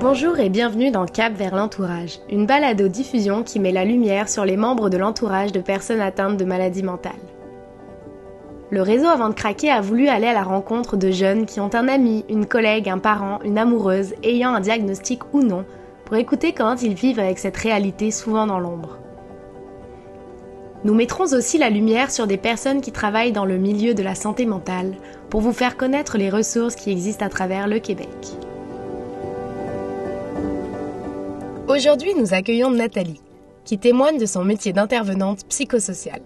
Bonjour et bienvenue dans Cap vers l'entourage, une balado-diffusion qui met la lumière sur les membres de l'entourage de personnes atteintes de maladies mentales. Le réseau Avant de craquer a voulu aller à la rencontre de jeunes qui ont un ami, une collègue, un parent, une amoureuse ayant un diagnostic ou non, pour écouter comment ils vivent avec cette réalité souvent dans l'ombre. Nous mettrons aussi la lumière sur des personnes qui travaillent dans le milieu de la santé mentale pour vous faire connaître les ressources qui existent à travers le Québec. Aujourd'hui, nous accueillons Nathalie, qui témoigne de son métier d'intervenante psychosociale.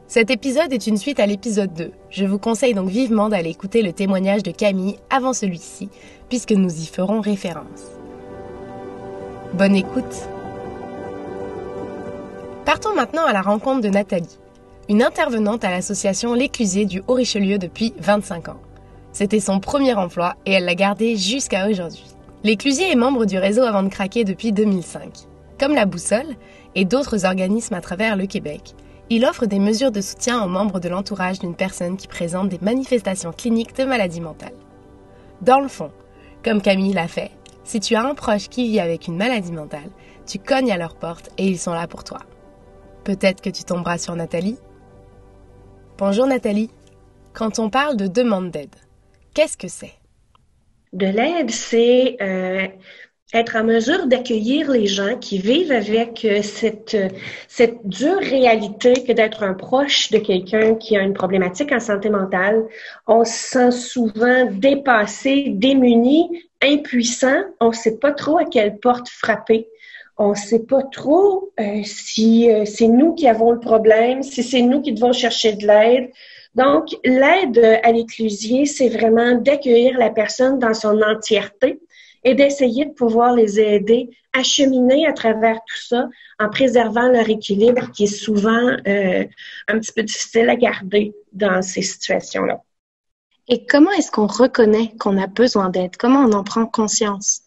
Cet épisode est une suite à l'épisode 2. Je vous conseille donc vivement d'aller écouter le témoignage de Camille avant celui-ci, puisque nous y ferons référence. Bonne écoute! Partons maintenant à la rencontre de Nathalie, une intervenante à l'association L'Éclusier du Haut-Richelieu depuis 25 ans. C'était son premier emploi et elle l'a gardé jusqu'à aujourd'hui. L'Éclusier est membre du réseau Avant de craquer depuis 2005. Comme la Boussole et d'autres organismes à travers le Québec, il offre des mesures de soutien aux membres de l'entourage d'une personne qui présente des manifestations cliniques de maladie mentale. Dans le fond, comme Camille l'a fait, si tu as un proche qui vit avec une maladie mentale, tu cognes à leur porte et ils sont là pour toi. Peut-être que tu tomberas sur Nathalie. Bonjour Nathalie. Quand on parle de demande d'aide, qu'est-ce que c'est? De l'aide, c'est être en mesure d'accueillir les gens qui vivent avec cette dure réalité que d'être un proche de quelqu'un qui a une problématique en santé mentale. On se sent souvent dépassé, démuni, impuissant. On ne sait pas trop à quelle porte frapper. On ne sait pas trop si c'est nous qui avons le problème, si c'est nous qui devons chercher de l'aide. Donc, l'aide à l'Éclusier, c'est vraiment d'accueillir la personne dans son entièreté et d'essayer de pouvoir les aider à cheminer à travers tout ça en préservant leur équilibre qui est souvent un petit peu difficile à garder dans ces situations-là. Et comment est-ce qu'on reconnaît qu'on a besoin d'aide? Comment on en prend conscience?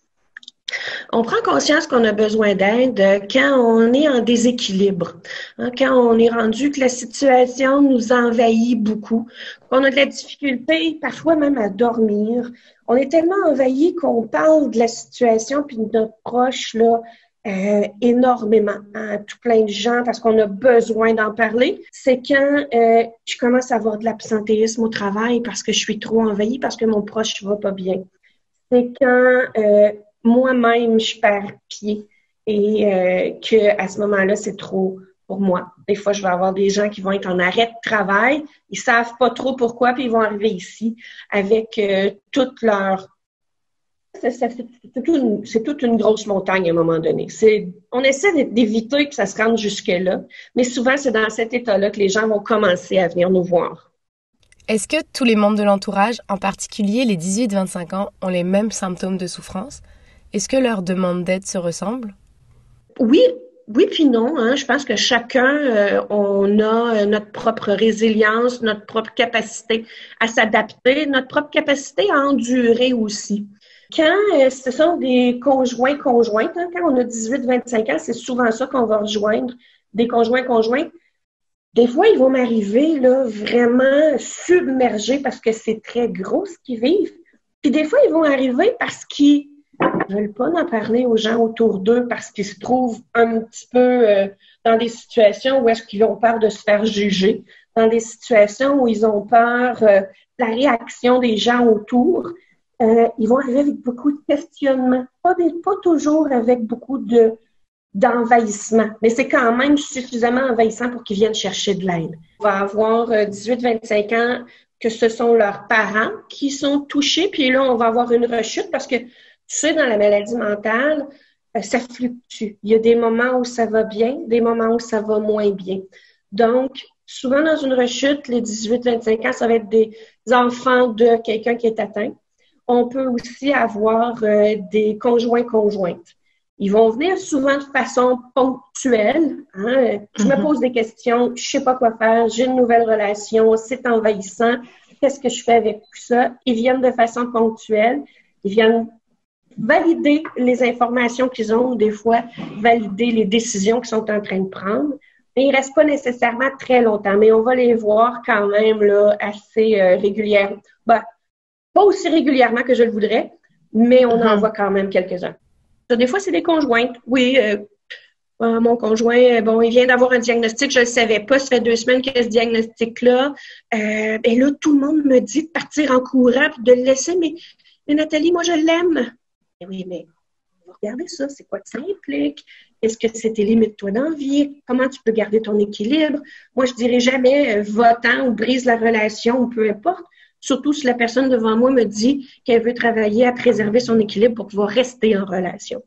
On prend conscience qu'on a besoin d'aide quand on est en déséquilibre, quand on est rendu que la situation nous envahit beaucoup, qu'on a de la difficulté parfois même à dormir. On est tellement envahi qu'on parle de la situation puis de notre proche là, énormément à tout plein de gens parce qu'on a besoin d'en parler. C'est quand je commence à avoir de l'absentéisme au travail parce que je suis trop envahie, parce que mon proche va pas bien. C'est quand moi-même, je perds pied et que à ce moment-là, c'est trop pour moi. Des fois, je vais avoir des gens qui vont être en arrêt de travail, ils savent pas trop pourquoi, puis ils vont arriver ici avec toute leur... C'est toute une grosse montagne à un moment donné. On essaie d'éviter que ça se rende jusque-là, mais souvent, c'est dans cet état-là que les gens vont commencer à venir nous voir. Est-ce que tous les membres de l'entourage, en particulier les 18-25 ans, ont les mêmes symptômes de souffrance? Est-ce que leurs demandes d'aide se ressemblent? Oui puis non. Je pense que chacun, on a notre propre résilience, notre propre capacité à s'adapter, notre propre capacité à endurer aussi. Quand ce sont des conjointes, quand on a 18-25 ans, c'est souvent ça qu'on va rejoindre, des conjoints-conjointes. Des fois, ils vont m'arriver là vraiment submergés parce que c'est très gros ce qu'ils vivent. Puis des fois, ils vont arriver parce qu'ils ne veulent pas en parler aux gens autour d'eux parce qu'ils se trouvent un petit peu dans des situations où est-ce qu'ils ont peur de se faire juger, dans des situations où ils ont peur de la réaction des gens autour. Ils vont arriver avec beaucoup de questionnements, pas toujours avec beaucoup d'envahissement, mais c'est quand même suffisamment envahissant pour qu'ils viennent chercher de l'aide. On va avoir 18-25 ans que ce sont leurs parents qui sont touchés, puis là, on va avoir une rechute parce que, tu sais, dans la maladie mentale, ça fluctue. Il y a des moments où ça va bien, des moments où ça va moins bien. Donc, souvent dans une rechute, les 18-25 ans, ça va être des enfants de quelqu'un qui est atteint. On peut aussi avoir des conjoints-conjointes. Ils vont venir souvent de façon ponctuelle. Je me pose des questions, je sais pas quoi faire, j'ai une nouvelle relation, c'est envahissant, qu'est-ce que je fais avec tout ça? Ils viennent de façon ponctuelle, ils viennent valider les informations qu'ils ont, ou des fois valider les décisions qu'ils sont en train de prendre. Mais ils restent pas nécessairement très longtemps, mais on va les voir quand même là, assez régulièrement. Pas aussi régulièrement que je le voudrais, mais on en voit quand même quelques-uns. Ça, des fois, c'est des conjointes. Oui, mon conjoint, bon, il vient d'avoir un diagnostic, je ne le savais pas, ça fait 2 semaines qu'il y a ce diagnostic-là. Et là, tout le monde me dit de partir en courant et de le laisser, mais Nathalie, moi, je l'aime. Et oui, mais regardez ça, c'est quoi que ça implique? Est-ce que c'est tes limites, toi, dans la vie? Comment tu peux garder ton équilibre? Moi, je dirais jamais va-t'en ou brise la relation ou peu importe. Surtout si la personne devant moi me dit qu'elle veut travailler à préserver son équilibre pour pouvoir rester en relation.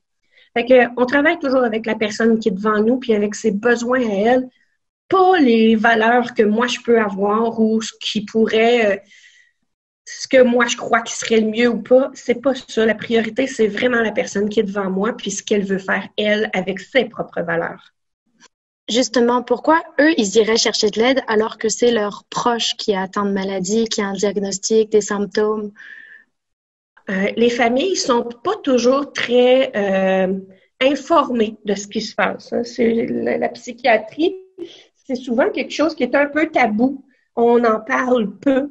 Fait que, on travaille toujours avec la personne qui est devant nous puis avec ses besoins à elle, pas les valeurs que moi je peux avoir ou ce qui pourrait, ce que moi je crois qui serait le mieux ou pas. C'est pas ça. La priorité, c'est vraiment la personne qui est devant moi puis ce qu'elle veut faire, elle, avec ses propres valeurs. Justement, pourquoi eux, ils iraient chercher de l'aide alors que c'est leur proche qui a atteint de maladie, qui a un diagnostic, des symptômes? Les familles sont pas toujours très informées de ce qui se passe. Hein. C'est la psychiatrie, c'est souvent quelque chose qui est un peu tabou. On en parle peu.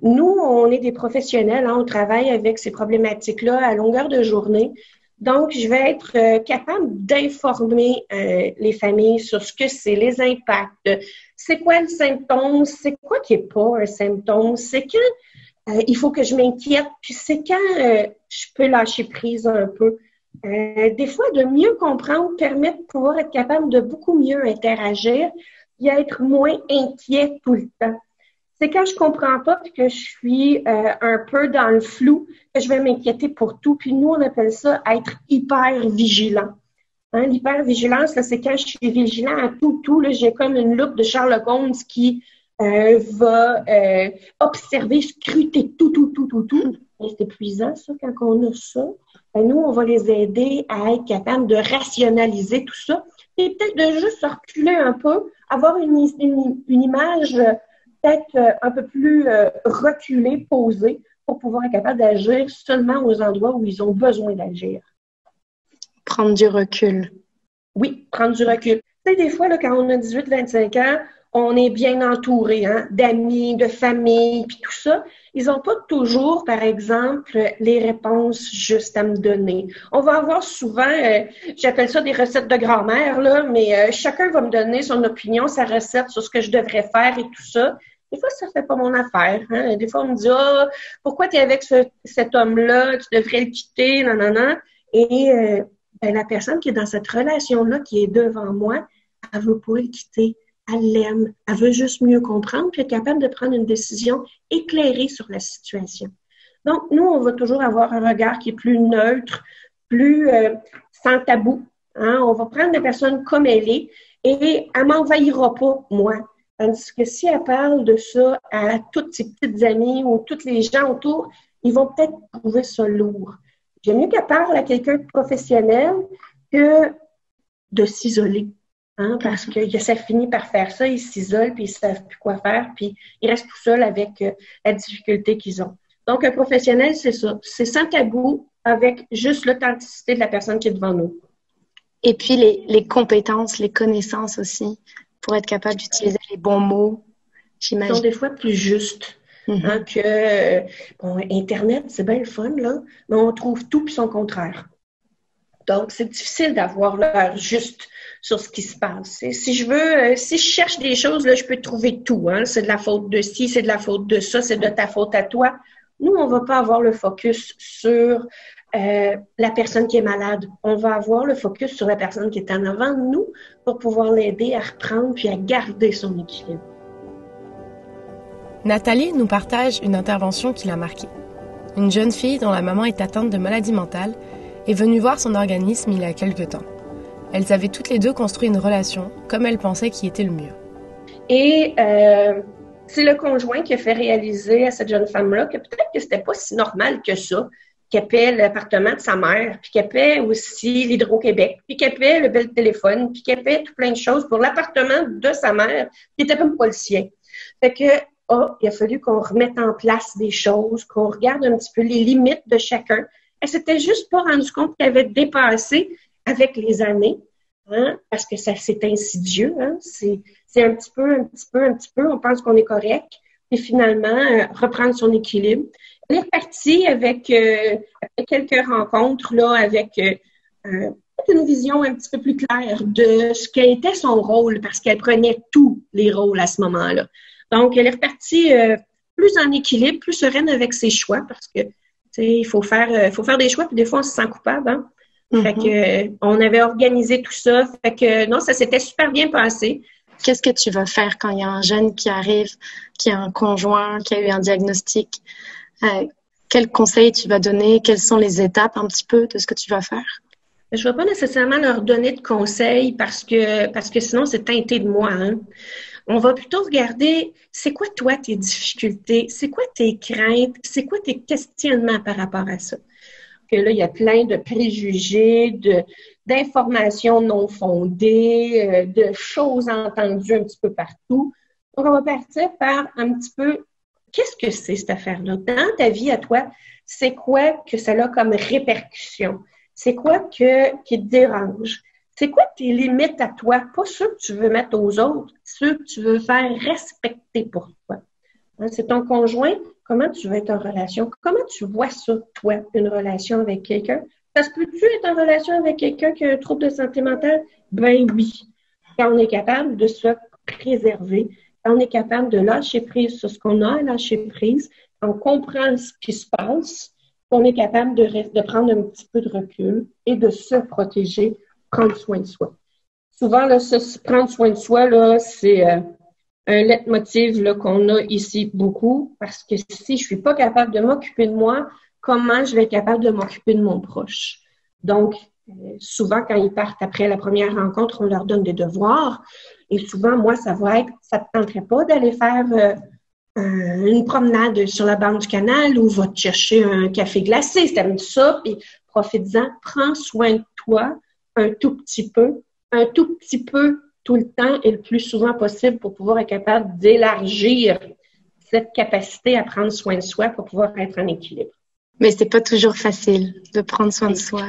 Nous, on est des professionnels, hein, on travaille avec ces problématiques-là à longueur de journée. Donc, je vais être capable d'informer les familles sur ce que c'est, les impacts. C'est quoi le symptôme? C'est quoi qui n'est pas un symptôme? C'est quand il faut que je m'inquiète, puis c'est quand je peux lâcher prise un peu. Des fois, de mieux comprendre permet de pouvoir être capable de beaucoup mieux interagir et être moins inquiet tout le temps. C'est quand je comprends pas et que je suis un peu dans le flou que je vais m'inquiéter pour tout. Puis nous, on appelle ça être hyper vigilant. Hein, l'hypervigilance, là, c'est quand je suis vigilant à tout. Là, j'ai comme une loupe de Sherlock Holmes qui va observer, scruter tout. Et c'est épuisant, ça, quand on a ça. Et nous, on va les aider à être capables de rationaliser tout ça et peut-être de juste reculer un peu, avoir une image peut-être un peu plus reculée, posée, pour pouvoir être capable d'agir seulement aux endroits où ils ont besoin d'agir. Prendre du recul. Oui, prendre du recul. Tu sais, des fois, là, quand on a 18-25 ans, on est bien entouré, hein, d'amis, de famille, puis tout ça. Ils n'ont pas toujours, par exemple, les réponses justes à me donner. On va avoir souvent, j'appelle ça des recettes de grand-mère, là, mais chacun va me donner son opinion, sa recette sur ce que je devrais faire et tout ça. Des fois, ça ne fait pas mon affaire. Hein. Des fois, on me dit « Ah, pourquoi tu es avec cet homme-là? Tu devrais le quitter, nanana. » Et la personne qui est dans cette relation-là, qui est devant moi, elle ne veut pas le quitter. Elle l'aime. Elle veut juste mieux comprendre puis être capable de prendre une décision éclairée sur la situation. Donc, nous, on va toujours avoir un regard qui est plus neutre, plus sans tabou. Hein? On va prendre la personne comme elle est et elle ne m'envahira pas, moi. Tandis que si elle parle de ça à toutes ses petites amies ou tous les gens autour, ils vont peut-être trouver ça lourd. J'aime mieux qu'elle parle à quelqu'un de professionnel que de s'isoler. Hein, parce que ça finit par faire ça, ils s'isolent, puis ils ne savent plus quoi faire, puis ils restent tout seuls avec la difficulté qu'ils ont. Donc, un professionnel, c'est ça. C'est sans tabou, avec juste l'authenticité de la personne qui est devant nous. Et puis, les compétences, les connaissances aussi, pour être capable d'utiliser les bons mots, j'imagine. Ils sont des fois plus justes. Hein, que, Internet, c'est bien le fun, là, mais on trouve tout puis son contraire. Donc, c'est difficile d'avoir l'heure juste sur ce qui se passe. Et si je cherche des choses, là, je peux trouver tout. Hein? C'est de la faute de ci, c'est de la faute de ça, c'est de ta faute à toi. Nous, on ne va pas avoir le focus sur la personne qui est malade. On va avoir le focus sur la personne qui est en avant de nous pour pouvoir l'aider à reprendre puis à garder son équilibre. Nathalie nous partage une intervention qui l'a marquée. Une jeune fille dont la maman est atteinte de maladie mentale est venue voir son organisme il y a quelque temps. Elles avaient toutes les deux construit une relation comme elles pensaient qui était le mieux. Et c'est le conjoint qui a fait réaliser à cette jeune femme-là que peut-être que c'était pas si normal que ça, qu'elle paie l'appartement de sa mère, puis qu'elle paie aussi l'Hydro-Québec, puis qu'elle paie le bel téléphone, puis qu'elle paie tout plein de choses pour l'appartement de sa mère, qui n'était même pas le sien. Fait que il a fallu qu'on remette en place des choses, qu'on regarde un petit peu les limites de chacun. Elle s'était juste pas rendue compte qu'elle avait dépassé avec les années, hein, parce que ça c'est insidieux, hein, c'est un petit peu, on pense qu'on est correct. et finalement reprendre son équilibre. Elle est repartie avec quelques rencontres là, avec une vision un petit peu plus claire de ce qu'était son rôle, parce qu'elle prenait tous les rôles à ce moment-là. Donc, elle est repartie plus en équilibre, plus sereine avec ses choix, parce que il faut faire des choix, puis des fois, on se sent coupable. Hein? Fait que on avait organisé tout ça. Fait que non, ça s'était super bien passé. Qu'est-ce que tu vas faire quand il y a un jeune qui arrive, qui a un conjoint, qui a eu un diagnostic? Quels conseils tu vas donner? Quelles sont les étapes un petit peu de ce que tu vas faire? Je ne vais pas nécessairement leur donner de conseils parce que sinon, c'est teinté de moi. Hein? On va plutôt regarder, c'est quoi toi tes difficultés? C'est quoi tes craintes? C'est quoi tes questionnements par rapport à ça? Que là, il y a plein de préjugés, d'informations non fondées, de choses entendues un petit peu partout. Donc, on va partir par un petit peu, qu'est-ce que c'est cette affaire-là? Dans ta vie à toi, c'est quoi que ça a comme répercussion? C'est quoi qui te dérange? C'est quoi tes limites à toi? Pas ceux que tu veux mettre aux autres, ceux que tu veux faire respecter pour toi. Hein, c'est ton conjoint. Comment tu veux être en relation? Comment tu vois ça, toi, une relation avec quelqu'un? Ça se peut-tu être en relation avec quelqu'un qui a un trouble de santé mentale? Ben oui. Quand on est capable de se préserver, quand on est capable de lâcher prise sur ce qu'on a à lâcher prise, quand on comprend ce qui se passe, on est capable de prendre un petit peu de recul et de se protéger, prendre soin de soi. Souvent, là, prendre soin de soi, là, c'est un leitmotiv là, qu'on a ici beaucoup, parce que si je suis pas capable de m'occuper de moi, comment je vais être capable de m'occuper de mon proche? Donc, souvent, quand ils partent après la première rencontre, on leur donne des devoirs. Et souvent, moi, ça va être, ça te tenterait pas d'aller faire une promenade sur la bande du canal ou va te chercher un café glacé, t'aimes ça, puis profite-en, prends soin de toi un tout petit peu tout le temps et le plus souvent possible pour pouvoir être capable d'élargir cette capacité à prendre soin de soi pour pouvoir être en équilibre. Mais c'est pas toujours facile de prendre soin de soi.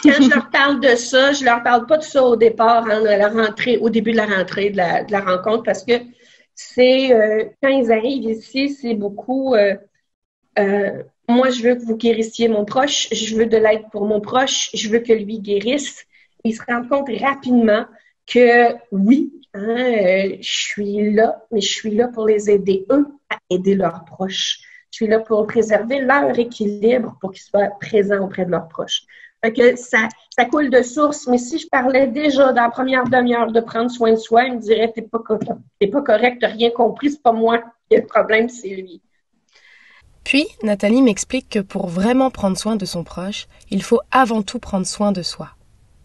Quand je leur parle de ça, je leur parle pas de ça au départ, hein, à la rentrée, au début de la rentrée, de la rencontre, parce que c'est quand ils arrivent ici, c'est beaucoup moi, je veux que vous guérissiez mon proche, je veux de l'aide pour mon proche, je veux que lui guérisse. Ils se rendent compte rapidement que oui, hein, je suis là, mais je suis là pour les aider, eux, à aider leurs proches. Je suis là pour préserver leur équilibre pour qu'ils soient présents auprès de leurs proches. Fait que ça coule de source, mais si je parlais déjà dans la première demi-heure de prendre soin de soi, ils me diraient t'es pas correct, t'as rien compris, c'est pas moi qui ai le problème, c'est lui. Puis, Nathalie m'explique que pour vraiment prendre soin de son proche, il faut avant tout prendre soin de soi.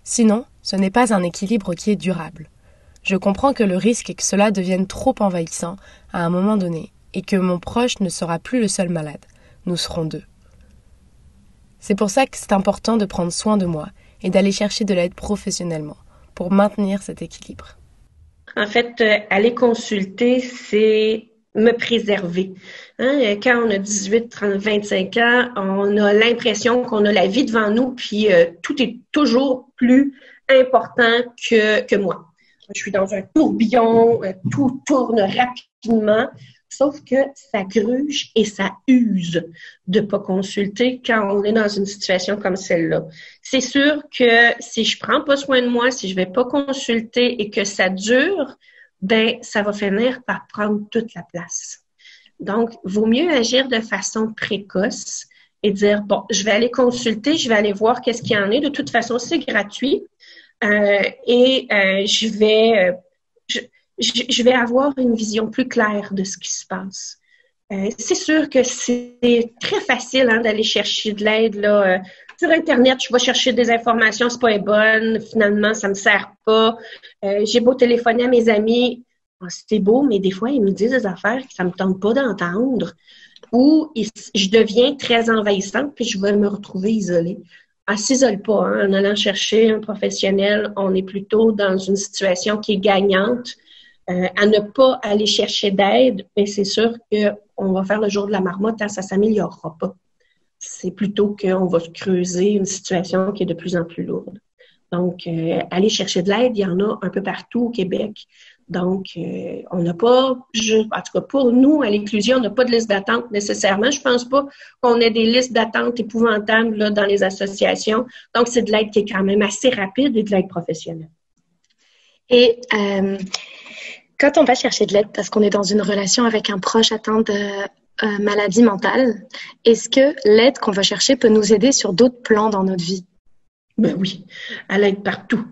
Sinon, ce n'est pas un équilibre qui est durable. Je comprends que le risque est que cela devienne trop envahissant à un moment donné et que mon proche ne sera plus le seul malade. Nous serons deux. C'est pour ça que c'est important de prendre soin de moi et d'aller chercher de l'aide professionnellement pour maintenir cet équilibre. En fait, aller consulter, c'est me préserver. Hein? Quand on a 18, 30, 25 ans, on a l'impression qu'on a la vie devant nous, puis tout est toujours plus important que moi. Je suis dans un tourbillon, tout tourne rapidement, sauf que ça gruge et ça use de ne pas consulter quand on est dans une situation comme celle-là. C'est sûr que si je prends pas soin de moi, si je vais pas consulter et que ça dure, ben ça va finir par prendre toute la place. Donc, vaut mieux agir de façon précoce et dire, bon, je vais aller consulter, je vais aller voir qu'est-ce qu'il y en a. De toute façon, c'est gratuit. Je vais avoir une vision plus claire de ce qui se passe. C'est sûr que c'est très facile hein, d'aller chercher de l'aide là, sur Internet. Je vais chercher des informations, c'est pas les bonnes. Finalement, ça me sert pas. J'ai beau téléphoner à mes amis, c'est beau, mais des fois, ils me disent des affaires que ça me tente pas d'entendre. Ou je deviens très envahissante, puis je vais me retrouver isolée. Elle ne s'isole pas. Hein, en allant chercher un professionnel, on est plutôt dans une situation qui est gagnante. À ne pas aller chercher d'aide, mais c'est sûr qu'on va faire le jour de la marmotte, hein, ça ne s'améliorera pas. C'est plutôt qu'on va se creuser une situation qui est de plus en plus lourde. Donc, aller chercher de l'aide, il y en a un peu partout au Québec. Donc, on n'a pas, en tout cas pour nous, à l'inclusion, on n'a pas de liste d'attente nécessairement. Je pense pas qu'on ait des listes d'attente épouvantables là, dans les associations. Donc, c'est de l'aide qui est quand même assez rapide et de l'aide professionnelle. Et quand on va chercher de l'aide parce qu'on est dans une relation avec un proche atteint de maladie mentale, est-ce que l'aide qu'on va chercher peut nous aider sur d'autres plans dans notre vie? Ben oui, elle aide partout.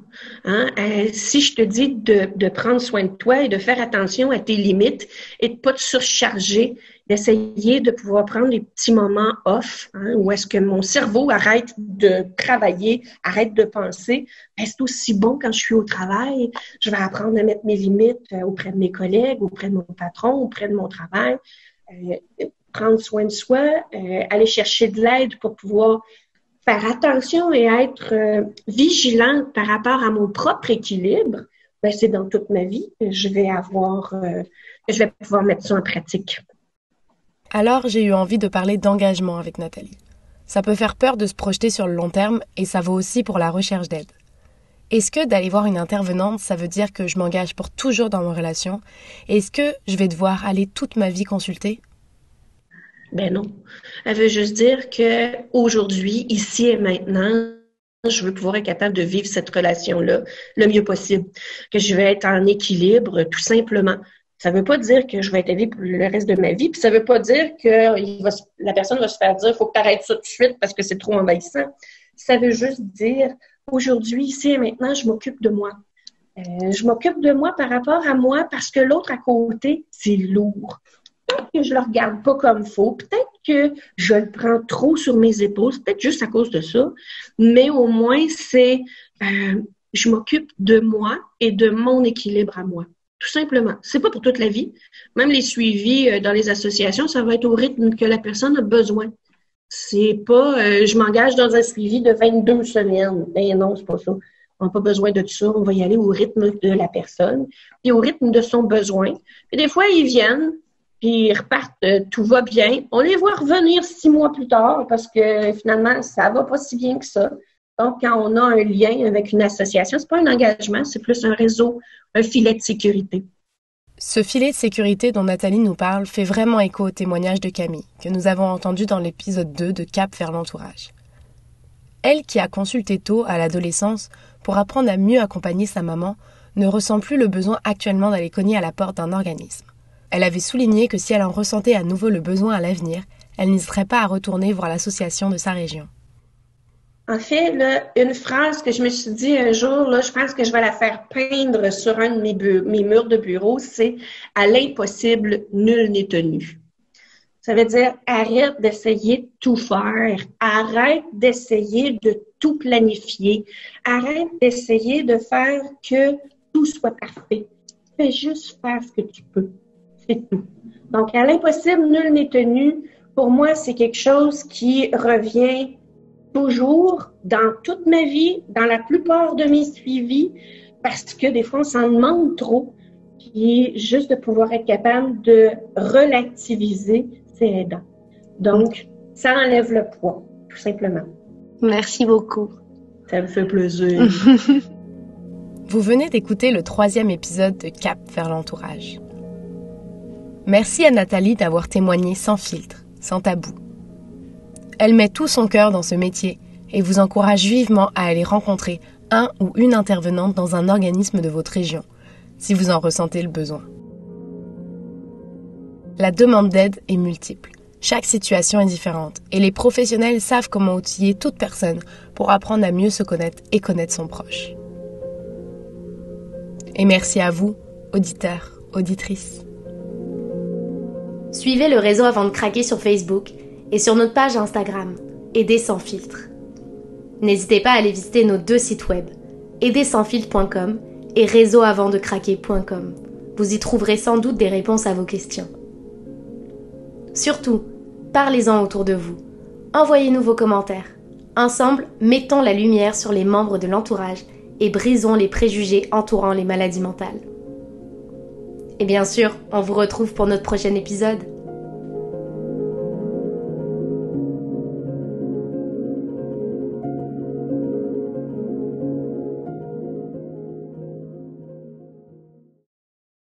Hein? Si je te dis de prendre soin de toi et de faire attention à tes limites et de ne pas te surcharger, d'essayer de pouvoir prendre des petits moments off, hein, où est-ce que mon cerveau arrête de travailler, arrête de penser, ben, c'est aussi bon quand je suis au travail. Je vais apprendre à mettre mes limites auprès de mes collègues, auprès de mon patron, auprès de mon travail. Prendre soin de soi, aller chercher de l'aide pour pouvoir faire attention et être vigilante par rapport à mon propre équilibre, ben c'est dans toute ma vie que je vais pouvoir mettre ça en pratique. Alors, j'ai eu envie de parler d'engagement avec Nathalie. Ça peut faire peur de se projeter sur le long terme et ça vaut aussi pour la recherche d'aide. Est-ce que d'aller voir une intervenante, ça veut dire que je m'engage pour toujours dans mes relations? Est-ce que je vais devoir aller toute ma vie consulter? Ben non. Elle veut juste dire que aujourd'hui, ici et maintenant, je veux pouvoir être capable de vivre cette relation-là le mieux possible. Que je vais être en équilibre, tout simplement. Ça veut pas dire que je vais être aidée pour le reste de ma vie, puis ça veut pas dire que la personne va se faire dire « faut que tu arrêtes ça tout de suite parce que c'est trop envahissant ». Ça veut juste dire « aujourd'hui, ici et maintenant, je m'occupe de moi ». Je m'occupe de moi par rapport à moi parce que l'autre à côté, c'est lourd. Peut-être que je le regarde pas comme il faut, peut-être que je le prends trop sur mes épaules, c'est peut-être juste à cause de ça, mais au moins c'est je m'occupe de moi et de mon équilibre à moi, tout simplement. C'est pas pour toute la vie. Même les suivis dans les associations, ça va être au rythme que la personne a besoin. C'est pas je m'engage dans un suivi de 22 semaines. Ben non, c'est pas ça. On n'a pas besoin de tout ça. On va y aller au rythme de la personne et au rythme de son besoin. Puis des fois, ils viennent puis ils repartent, tout va bien. On les voit revenir 6 mois plus tard parce que finalement, ça va pas si bien que ça. Donc, quand on a un lien avec une association, c'est pas un engagement, c'est plus un réseau, un filet de sécurité. Ce filet de sécurité dont Nathalie nous parle fait vraiment écho au témoignage de Camille, que nous avons entendu dans l'épisode 2 de Cap vers l'entourage. Elle, qui a consulté tôt à l'adolescence pour apprendre à mieux accompagner sa maman, ne ressent plus le besoin actuellement d'aller cogner à la porte d'un organisme. Elle avait souligné que si elle en ressentait à nouveau le besoin à l'avenir, elle n'hésiterait pas à retourner voir l'association de sa région. En fait, là, une phrase que je me suis dit un jour, là, je pense que je vais la faire peindre sur un de mes murs de bureau, c'est « À l'impossible, nul n'est tenu ». Ça veut dire arrête d'essayer de tout faire, arrête d'essayer de tout planifier, arrête d'essayer de faire que tout soit parfait. Fais juste faire ce que tu peux. C'est tout. Donc, à l'impossible, nul n'est tenu. Pour moi, c'est quelque chose qui revient toujours dans toute ma vie, dans la plupart de mes suivis, parce que des fois, on s'en demande trop. Puis, juste de pouvoir être capable de relativiser, c'est aidant. Donc, ça enlève le poids, tout simplement. Merci beaucoup. Ça me fait plaisir. Vous venez d'écouter le 3e épisode de Cap vers l'entourage. Merci à Nathalie d'avoir témoigné sans filtre, sans tabou. Elle met tout son cœur dans ce métier et vous encourage vivement à aller rencontrer un ou une intervenante dans un organisme de votre région, si vous en ressentez le besoin. La demande d'aide est multiple. Chaque situation est différente et les professionnels savent comment outiller toute personne pour apprendre à mieux se connaître et connaître son proche. Et merci à vous, auditeurs, auditrices. Suivez le réseau avant de craquer sur Facebook et sur notre page Instagram, Aider sans filtre. N'hésitez pas à aller visiter nos 2 sites web, aidersansfiltre.com et réseauavantdecraquer.com. Vous y trouverez sans doute des réponses à vos questions. Surtout, parlez-en autour de vous. Envoyez-nous vos commentaires. Ensemble, mettons la lumière sur les membres de l'entourage et brisons les préjugés entourant les maladies mentales. Et bien sûr, on vous retrouve pour notre prochain épisode.